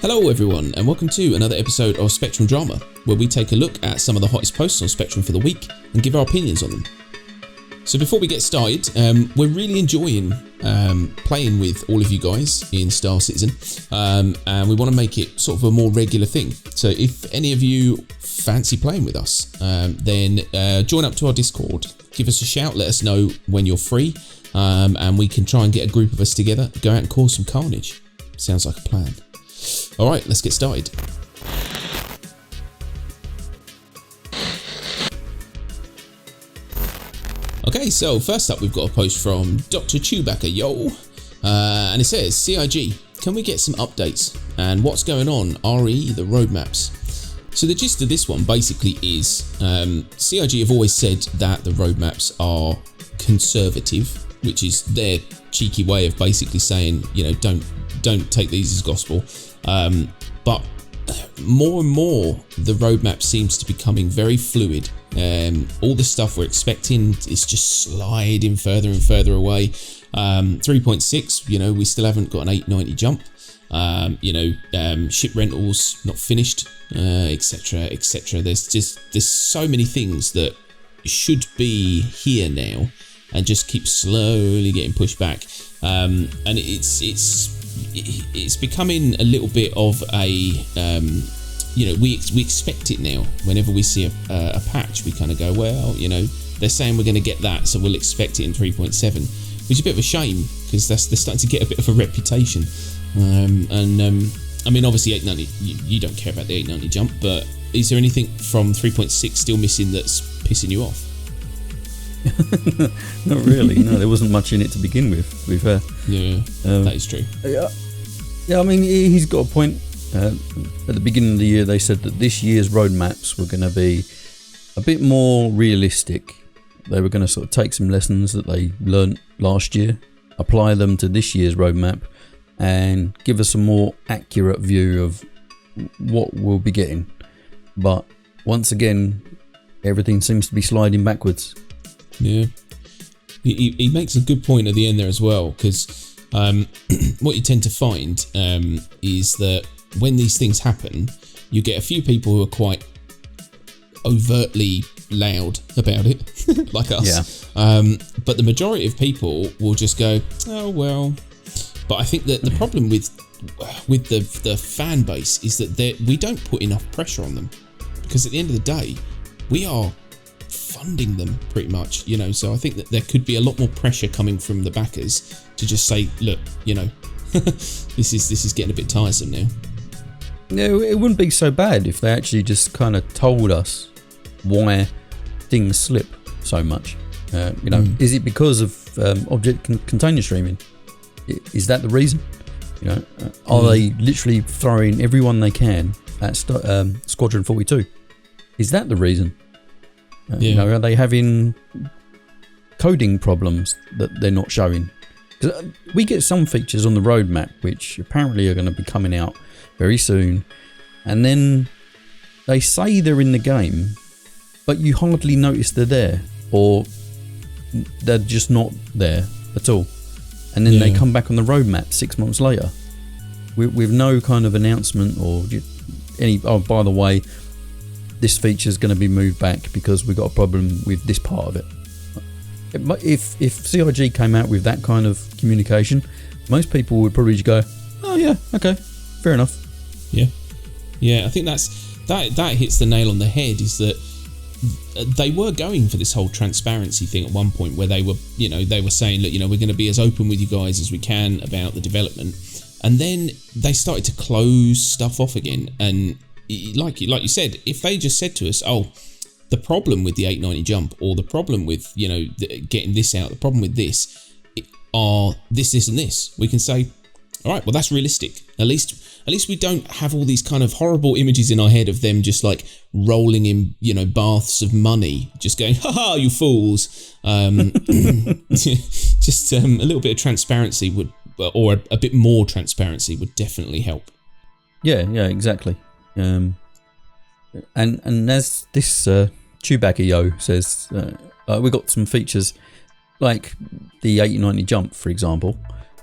Hello everyone, and welcome to another episode of Spectrum Drama, where we take a look at some of the hottest posts on Spectrum for the week and give our opinions on them. So before we get started, we're really enjoying playing with all of you guys in Star Citizen, and we want to make it sort of a more regular thing. So if any of you fancy playing with us, then join up to our Discord, give us a shout, let us know when you're free, and we can try and get a group of us together, go out and cause some carnage. Sounds like a plan. Alright, let's get started. Okay, so first up we've got a post from Dr. Chewbacca, and it says, CIG, can we get some updates? And what's going on, RE, the roadmaps? So the gist of this one basically is, CIG have always said that the roadmaps are conservative, which is their cheeky way of basically saying, you know, don't take these as gospel. But more and more the roadmap seems to be becoming very fluid. All the stuff we're expecting is just sliding further and further away. 3.6, you know, we still haven't got an 890 jump. Ship rentals not finished, etc, etc. There's so many things that should be here now and just keep slowly getting pushed back. And it's becoming a little bit of a, we expect it now. Whenever we see a patch, we kind of go, well, you know, they're saying we're going to get that, so we'll expect it in 3.7, which is a bit of a shame because they're starting to get a bit of a reputation. I mean, obviously 890, you don't care about the 890 jump, but is there anything from 3.6 still missing that's pissing you off? Not really. No, there wasn't much in it to begin with. That is true. I mean, he's got a point. At the beginning of the year, they said that this year's roadmaps were going to be a bit more realistic. They were going to sort of take some lessons that they learnt last year, apply them to this year's roadmap, and give us a more accurate view of what we'll be getting. But once again, everything seems to be sliding backwards. Yeah, he makes a good point at the end there as well, because what you tend to find is that when these things happen, you get a few people who are quite overtly loud about it, like us. Yeah. But the majority of people will just go, oh well. But I think that the problem with the fan base is that we don't put enough pressure on them, because at the end of the day, we are funding them pretty much, you know. So I think that there could be a lot more pressure coming from the backers to just say, look, you know, this is getting a bit tiresome now. No, it wouldn't be so bad if they actually just kind of told us why things slip so much. Is it because of object container streaming? Is that the reason? You know, are they literally throwing everyone they can at Squadron 42? Is that the reason? You know, are they having coding problems that they're not showing? Because we get some features on the roadmap which apparently are going to be coming out very soon, and then they say they're in the game, but you hardly notice they're there, or they're just not there at all. And then they come back on the roadmap 6 months later with no kind of announcement or any, oh, by the way, this feature is going to be moved back because we got a problem with this part of it. If CIG came out with that kind of communication, most people would probably just go, oh yeah, okay, fair enough. Yeah, I think that hits the nail on the head, is that they were going for this whole transparency thing at one point, where they were saying, look, you know, we're going to be as open with you guys as we can about the development, and then they started to close stuff off again. And like you said, if they just said to us, oh, the problem with the 890 jump, or the problem with, you know, getting this out, the problem with this are this and this, we can say, all right, well, that's realistic. At least we don't have all these kind of horrible images in our head of them just like rolling in, you know, baths of money, just going, ha, you fools. Just a little bit of transparency would, or a bit more transparency would definitely help. Yeah, exactly. And as this Chewbacca says, we got some features like the 890 jump, for example.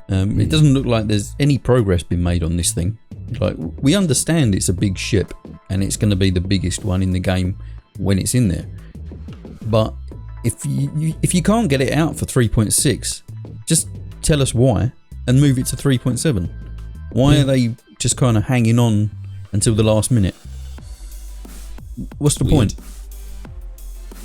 It doesn't look like there's any progress been made on this thing. Like, we understand it's a big ship and it's going to be the biggest one in the game when it's in there. But if you can't get it out for 3.6, just tell us why and move it to 3.7. Why are they just kind of hanging on until the last minute? What's the point?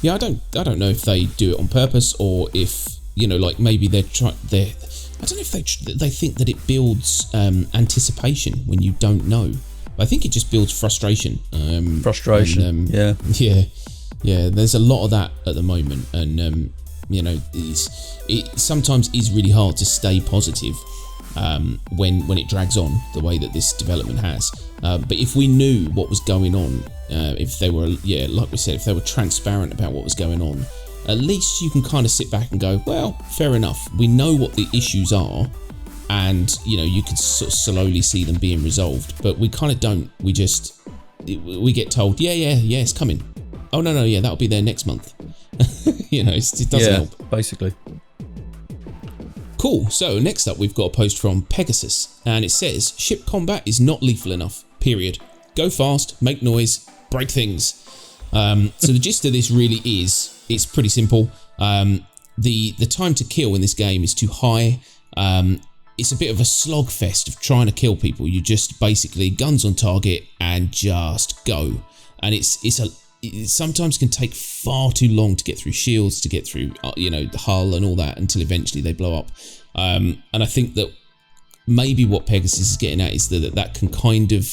Yeah, I don't know if they do it on purpose or if, you know, like maybe I don't know if they think that it builds anticipation when you don't know. I think it just builds frustration. Yeah. There's a lot of that at the moment, and you know, it sometimes is really hard to stay positive when it drags on the way that this development has. But if we knew what was going on, if they were, like we said, if they were transparent about what was going on, at least you can kind of sit back and go, well, fair enough. We know what the issues are, and you know, you can sort of slowly see them being resolved. But we kind of don't. We get told, yeah, it's coming. Oh no, that'll be there next month. You know, it doesn't help. Basically. Cool. So next up, we've got a post from Pegasus, and it says, "Ship combat is not lethal enough. Period. Go fast, make noise, break things." So the gist of this really is, it's pretty simple. The time to kill in this game is too high. It's a bit of a slog fest of trying to kill people. You just basically guns on target and just go. And it sometimes can take far too long to get through shields, to get through the hull and all that, until eventually they blow up. And I think that maybe what Pegasus is getting at is that can kind of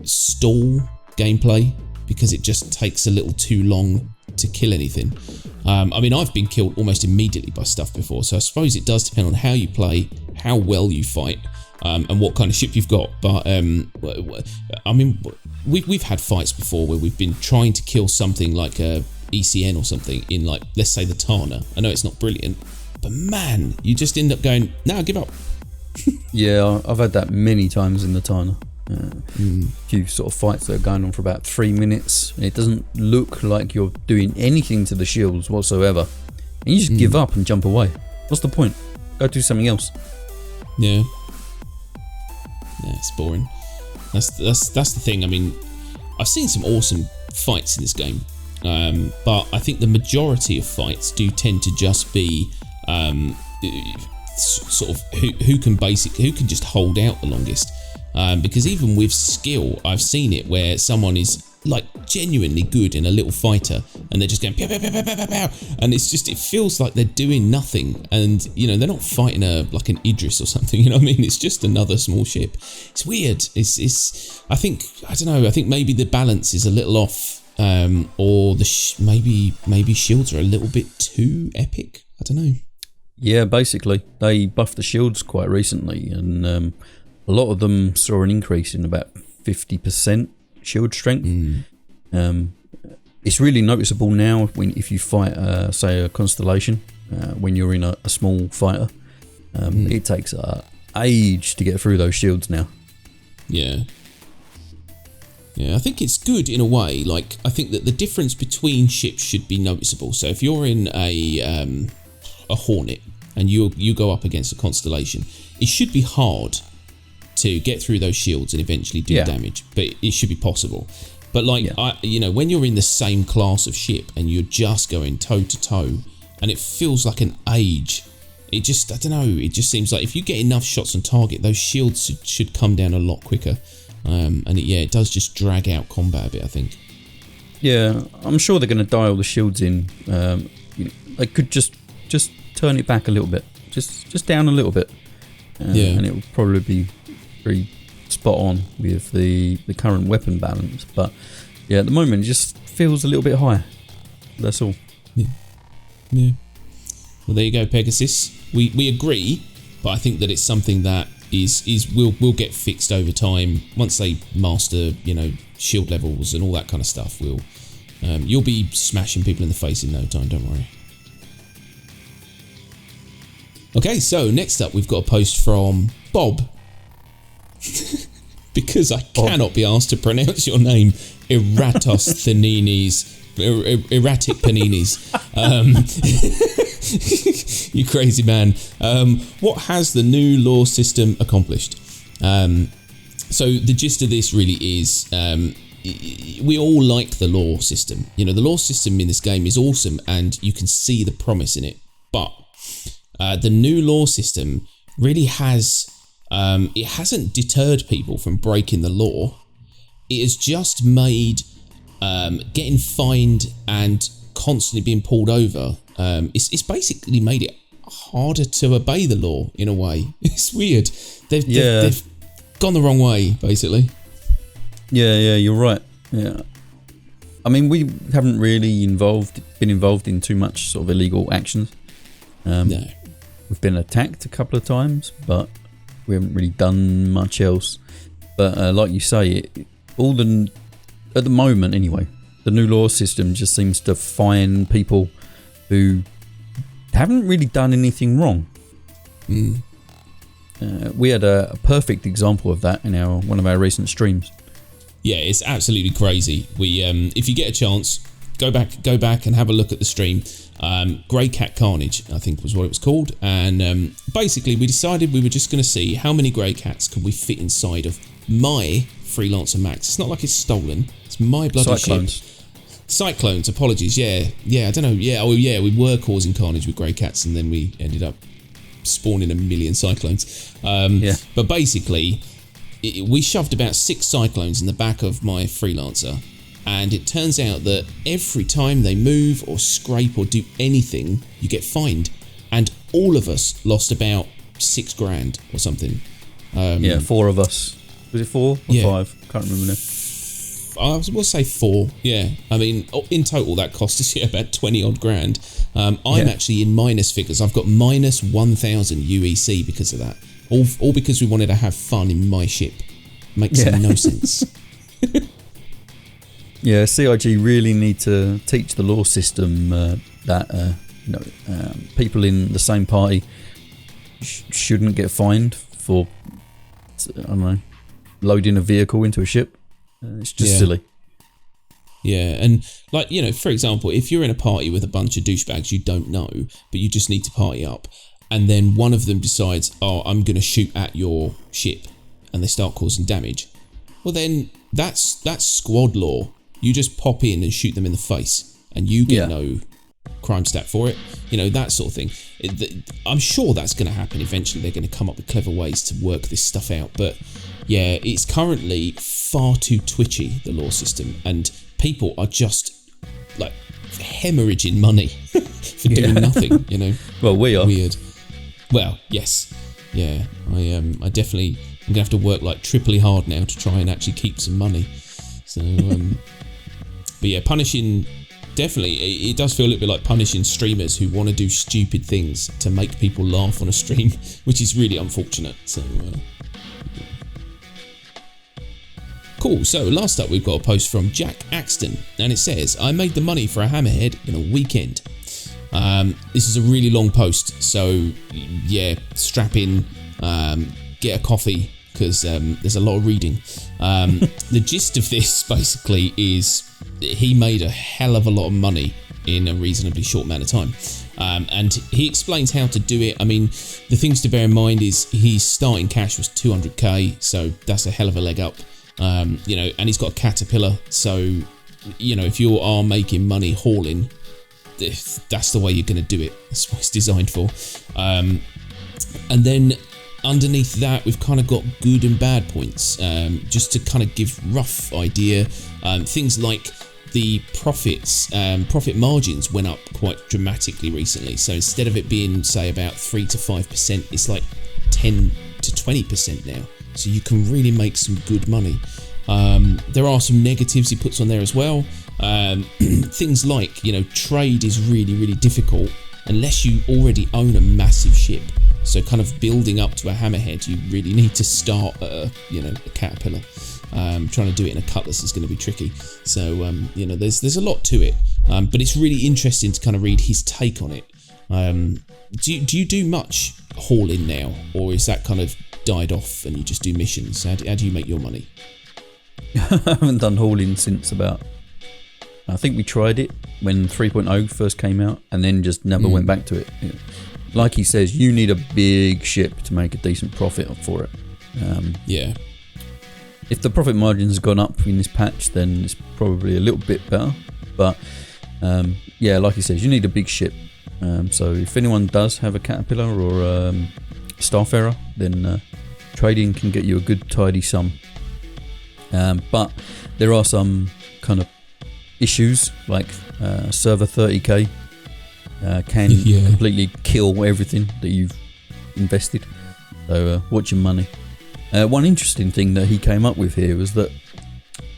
stall gameplay, because it just takes a little too long to kill anything. I mean, I've been killed almost immediately by stuff before, so I suppose it does depend on how you play, how well you fight, and what kind of ship you've got. But I mean, we've had fights before where we've been trying to kill something like a ECN or something in, like, let's say the Tana. I know it's not brilliant, but man, you just end up going, nah, give up. Yeah, I've had that many times in the Tana. Few sort of fights that are going on for about 3 minutes, and it doesn't look like you're doing anything to the shields whatsoever, and you just give up and jump away. What's the point? Go do something else. Yeah, it's boring. That's the thing. I mean, I've seen some awesome fights in this game, but I think the majority of fights do tend to just be sort of who can just hold out the longest. Because even with skill, I've seen it where someone is like genuinely good in a little fighter, and they're just going pow, pow, pow, pow, pow, pow, and it feels like they're doing nothing, and you know, they're not fighting like an Idris or something. You know what I mean? It's just another small ship. It's weird. I think maybe the balance is a little off, or maybe shields are a little bit too epic. I don't know. Yeah, basically they buffed the shields quite recently, and a lot of them saw an increase in about 50% shield strength. It's really noticeable now if you fight, say, a constellation, when you're in a small fighter. It takes an age to get through those shields now. Yeah, I think it's good in a way. Like, I think that the difference between ships should be noticeable. So if you're in a Hornet and you go up against a constellation, it should be hard to get through those shields and eventually do damage, but it should be possible. But when you're in the same class of ship and you're just going toe to toe, and it feels like an age, it just seems like if you get enough shots on target, those shields should come down a lot quicker, and it does just drag out combat a bit, I think. Yeah, I'm sure they're going to dial the shields in. They could just turn it back a little bit, just down a little bit, and it will probably be pretty spot on with the current weapon balance. But yeah, at the moment it just feels a little bit high. That's all. Yeah. Well, there you go, Pegasus. We agree, but I think that it's something that will get fixed over time once they master, shield levels and all that kind of stuff. You'll be smashing people in the face in no time. Don't worry. Okay, so next up we've got a post from Bob. Because I cannot be asked to pronounce your name, Erratic Paninis. You crazy man. What has the new law system accomplished? So the gist of this really is we all like the law system. You know, the law system in this game is awesome and you can see the promise in it. But the new law system really has, it hasn't deterred people from breaking the law. It has just made getting fined and constantly being pulled over. It's basically made it harder to obey the law in a way. It's weird. They've gone the wrong way, basically. Yeah, you're right. Yeah, I mean, we haven't really been involved in too much sort of illegal actions. No, we've been attacked a couple of times, but we haven't really done much else. But like you say, at the moment anyway, the new law system just seems to fine people who haven't really done anything wrong. We had a perfect example of that in one of our recent streams. Yeah, it's absolutely crazy. We, if you get a chance, go back and have a look at the stream. Grey Cat Carnage, I think was what it was called. And basically, we decided we were just going to see how many grey cats can we fit inside of my Freelancer Max. It's not like it's stolen. It's my bloody ship. Cyclones, apologies. Yeah, I don't know. Yeah, we were causing carnage with grey cats, and then we ended up spawning a million cyclones. But basically, we shoved about 6 cyclones in the back of my Freelancer, and it turns out that every time they move or scrape or do anything, you get fined. And all of us lost about $6,000 or something. 4 of us. Was it 4 or 5? Can't remember now. I will say 4. Yeah, I mean, in total that cost us about 20 odd grand. I'm actually in minus figures. I've got minus 1,000 UEC because of that. All because we wanted to have fun in my ship. Makes no sense. Yeah, CIG really need to teach the law system that people in the same party shouldn't get fined for, I don't know, loading a vehicle into a ship. It's just silly. Yeah, and like, you know, for example, if you're in a party with a bunch of douchebags you don't know, but you just need to party up, and then one of them decides, oh, I'm going to shoot at your ship, and they start causing damage, well then that's squad law. You just pop in and shoot them in the face, and you get no crime stat for it. You know, that sort of thing. I'm sure that's going to happen eventually. They're going to come up with clever ways to work this stuff out, but yeah, it's currently far too twitchy, the law system, and people are just like hemorrhaging money for doing nothing, you know. Well, we are. Weird. Well, yes. Yeah, I definitely, I'm going to have to work like triply hard now to try and actually keep some money. So, but yeah, punishing, definitely, it does feel a little bit like punishing streamers who want to do stupid things to make people laugh on a stream, which is really unfortunate. So, cool. So last up, we've got a post from Jack Axton, and it says, I made the money for a hammerhead in a weekend. This is a really long post, so yeah, strap in, get a coffee, because there's a lot of reading. The gist of this basically is he made a hell of a lot of money in a reasonably short amount of time. And he explains how to do it. I mean, the things to bear in mind is his starting cash was 200k, so that's a hell of a leg up. You know, and he's got a Caterpillar, so you know, if you are making money hauling, that's the way you're going to do it. That's what it's designed for. And then underneath that, we've kind of got good and bad points, just to kind of give rough idea. Things like the profit margins went up quite dramatically recently. So instead of it being, say, about 3 to 5%, it's like 10 to 20% now. So you can really make some good money. There are some negatives he puts on there as well. Things like, you know, trade is really, really difficult unless you already own a massive ship. So kind of building up to a hammerhead, you really need to start at a Caterpillar. Trying to do it in a Cutlass is going to be tricky. So, you know, there's a lot to it. But it's really interesting to kind of read his take on it. Do you do much hauling now? Or is that kind of died off and you just do missions? How do you make your money? I haven't done hauling since about I think we tried it when 3.0 first came out, and then just never went back to it. Like he says, you need a big ship to make a decent profit for it. Yeah. If the profit margin has gone up in this patch, then it's probably a little bit better. But yeah, like he says, you need a big ship. So if anyone does have a Caterpillar or Starfarer, then trading can get you a good tidy sum. But there are some kind of issues, like server 30k can completely kill everything that you've invested. So watch your money. One interesting thing that he came up with here was that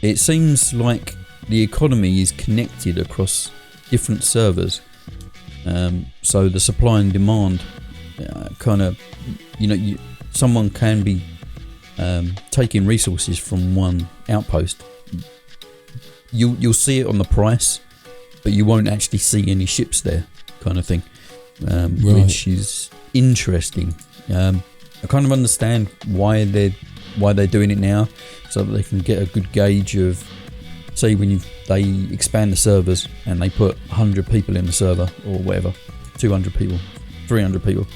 it seems like the economy is connected across different servers. So the supply and demand kind of, someone can be taking resources from one outpost. You'll see it on the price, but you won't actually see any ships there, kind of thing, which is interesting. I kind of understand why they're doing it now, so that they can get a good gauge of, say, when they expand the servers and they put 100 people in the server or whatever, 200 people, 300 people.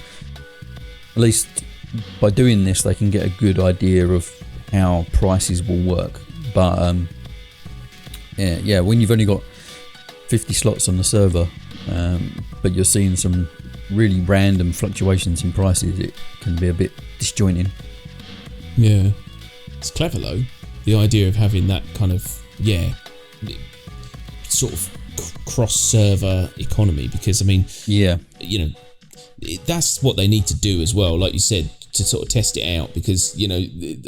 At least by doing this, they can get a good idea of how prices will work. But yeah, when you've only got 50 slots on the server, but you're seeing some really random fluctuations in prices, it can be a bit disjointing. Yeah, it's clever though, the idea of having that kind of sort of cross-server economy, because I mean, that's what they need to do as well, like you said, to sort of test it out, because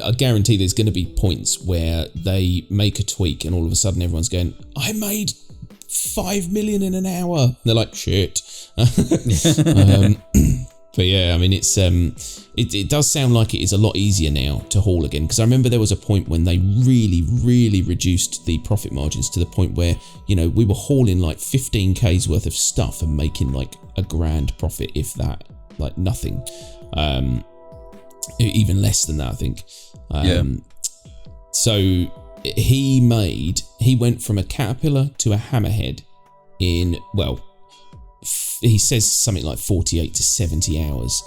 I guarantee there's going to be points where they make a tweak and all of a sudden everyone's going, I made 5 million in an hour. They're like, shit. But yeah, I mean, it's it does sound like it is a lot easier now to haul again, because I remember there was a point when they really reduced the profit margins to the point where we were hauling like 15k's worth of stuff and making like a grand profit, if that, like nothing, even less than that, I think. So he went from a Caterpillar to a Hammerhead in, well, he says something like 48 to 70 hours.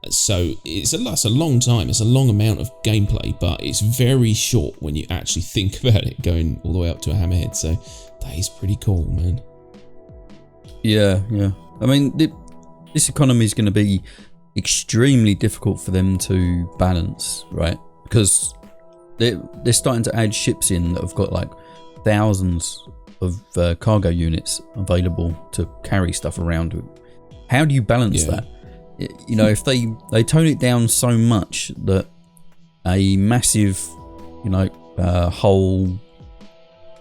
So it's a long time. It's a long amount of gameplay, but it's very short when you actually think about it, going all the way up to a Hammerhead. So that is pretty cool, man. Yeah. I mean, this economy is going to be extremely difficult for them to balance, right? Because they're starting to add ships in that have got like thousands of cargo units available to carry stuff around. How do you balance that? If they tone it down so much that a massive, whole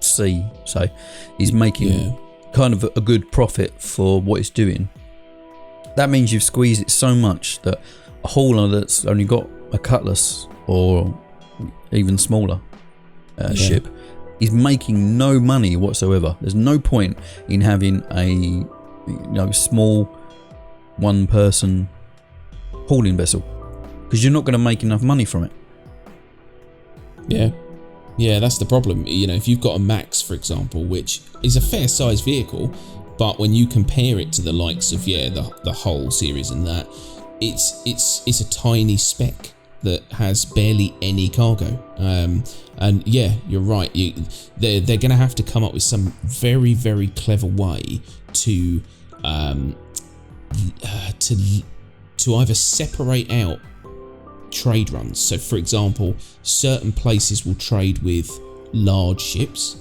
sea, say, is making kind of a good profit for what it's doing, that means you've squeezed it so much that a hauler that's only got a Cutlass or even smaller ship is making no money whatsoever. There's no point in having a small one-person hauling vessel, because you're not going to make enough money from it. Yeah, that's the problem. If you've got a Max, for example, which is a fair-sized vehicle, but when you compare it to the likes of the whole series and that, it's a tiny speck that has barely any cargo. And yeah, you're right. They're going to have to come up with some very, very clever way to either separate out trade runs. So, for example, certain places will trade with large ships,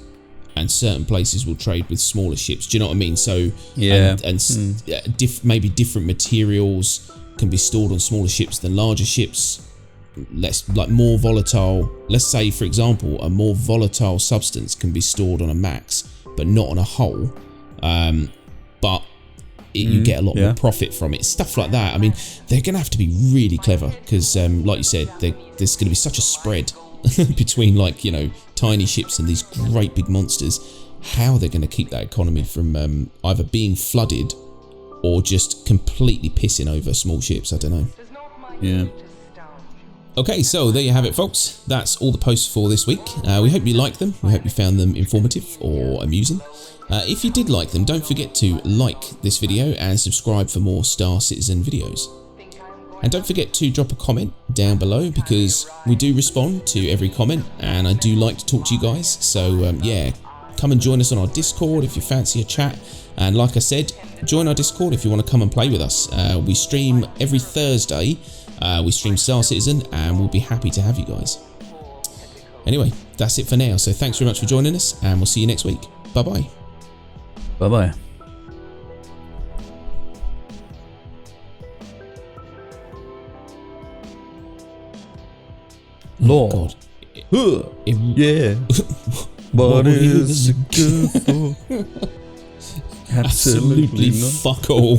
and certain places will trade with smaller ships. Do you know what I mean? So, maybe different materials can be stored on smaller ships than larger ships. More volatile. Let's say, for example, a more volatile substance can be stored on a Max, but not on a hull. But you get a lot more profit from it. Stuff like that. I mean, they're going to have to be really clever, because, like you said, there's going to be such a spread between, tiny ships and these great big monsters. How they're going to keep that economy from either being flooded or just completely pissing over small ships, I don't know. Okay, so there you have it, folks. That's all the posts for this week. We hope you liked them. We hope you found them informative or amusing. If you did like them, don't forget to like this video and subscribe for more Star Citizen videos. And don't forget to drop a comment down below, because we do respond to every comment and I do like to talk to you guys. So yeah, come and join us on our Discord if you fancy a chat. And like I said, join our Discord if you want to come and play with us. We stream every Thursday. We stream Star Citizen and we'll be happy to have you guys. Anyway, that's it for now. So thanks very much for joining us and we'll see you next week. Bye-bye. Bye-bye. Lord. God. Yeah. What is it good for? Absolutely fuck all.